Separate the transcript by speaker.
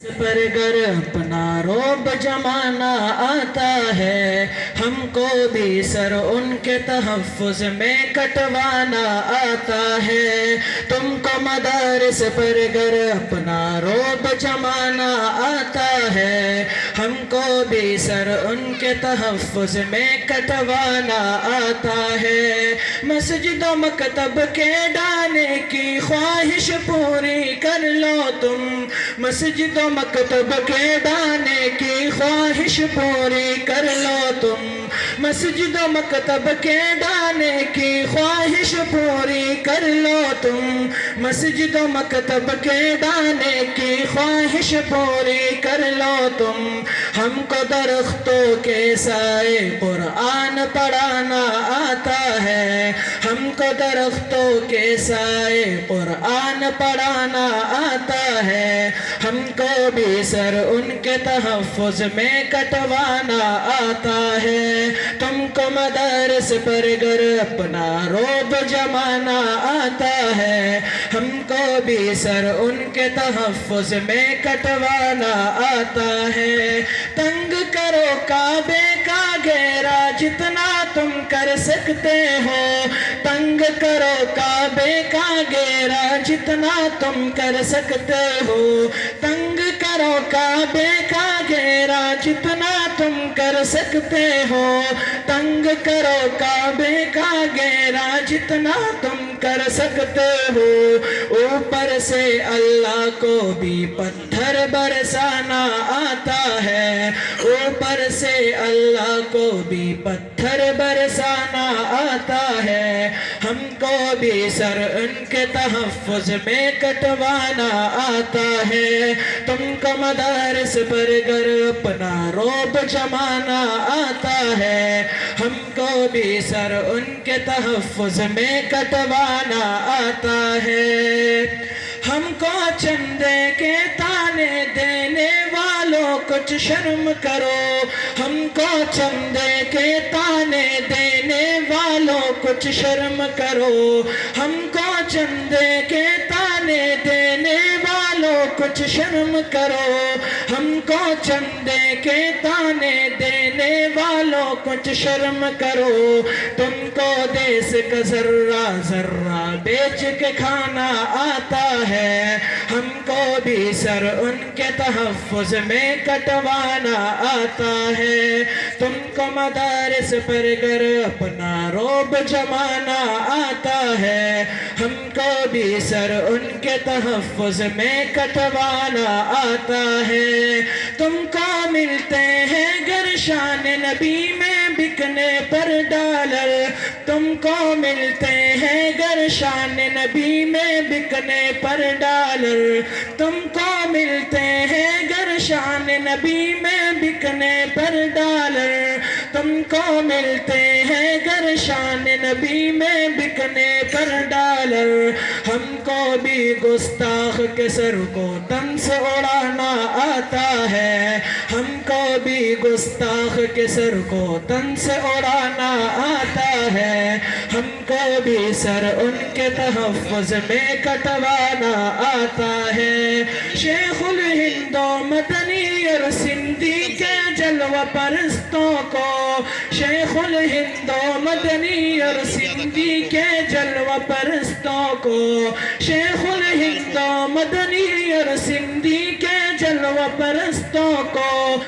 Speaker 1: پر گر اپنا روب جمانا آتا ہے، ہم کو بھی سر ان کے تحفظ میں کٹوانا آتا ہے۔ تم کو مدارس پر گر اپنا روب جمانا آتا ہے، ہم کو بھی سر ان کے تحفظ میں کٹوانا آتا ہے۔ مسجد و مکتب کے ڈانے کی خواہش پوری کر لو تم، مسجد و مکتب کے ڈانے کی خواہش پوری کر لو تم، مسجد و مکتب کے ڈانے کی خواہش پوری کر لو تم، مسجد و مکتب کے ڈانے کی خواہش پوری کر لو تم۔ ہم کو درختوں کے سائے قرآن پڑھانا آتا ہے، ہم کو درختوں کے سائے قرآن پڑھانا آتا ہے، ہم کو بھی سر ان کے تحفظ میں کٹوانا آتا ہے۔ تم کو مدارس پر گر اپنا روب جمانا آتا ہے، ہم کو بھی سر ان کے تحفظ میں کٹوانا آتا ہے۔ تنگ کرو کعبے کا گھیرا جتنا تم کر سکتے ہو، تنگ کرو کعبے کا گھیرا جتنا تم کر سکتے ہو، تنگ کرو کعبے کا گھیرا جتنا تم کر سکتے ہو، تنگ کرو کعبے کا گھیرا جتنا تم کر سکتے ہو۔ اوپر سے اللہ کو بھی پتھر برسانا آتا ہے، اوپر سے اللہ کو بھی پتھر برسانا آتا ہے، ہم کو بھی سر ان کے تحفظ میں کٹوانا آتا ہے۔ تم کو مدارس پر گر اپنا روب جمانا آتا ہے، ہم کو بھی سر ان کے تحفظ میں کٹوانا آتا ہے۔ ہم کو چندے کے تانے دینے والوں کچھ شرم کرو، ہم کو چندے کے تانے دینے والوں کچھ شرم کرو، ہم کو چندے کے تانے دینے والوں کچھ شرم کرو، ہم کو چندے کے تانے دینے والوں کچھ شرم کرو۔ تم کو دیس کا ذرہ ذرہ بیچ کے کھانا آتا ہے، ہم کو بھی سر ان کے تحفظ میں کٹوانا آتا ہے۔ تم کو مدارس پر گر اپنا روب جمانا آتا ہے، ہم کو بھی سر ان کے تحفظ میں کٹوانا آتا ہے۔ تم کو ملتے ہیں گر شان نبی میں بکنے پر ڈالر، تم کو ملتے ہیں گر شان نبی میں بکنے پر ڈالر، تم کو ملتے ہیں گر شان نبی میں بکنے پر ڈالر، تم کو ملتے ہیں گر شان نبی میں بکنے پر ڈالر۔ ہم کو بھی گستاخ کے سر کو تن سے اڑانا آتا ہے، ہم کو بھی گستاخ کے سر کو تن سے اڑانا آتا ہے، ہم کو بھی سر ان کے تحفظ میں کٹوانا آتا ہے۔ شیخ الہند و مدنی اور سندھی کے جلوہ پرستوں کو، شیخ الہند و مدنی اور سندھی کے جلوہ پرستوں کو، شیخ الہند و مدنی اور سندھی کے جلوہ پرستوں کو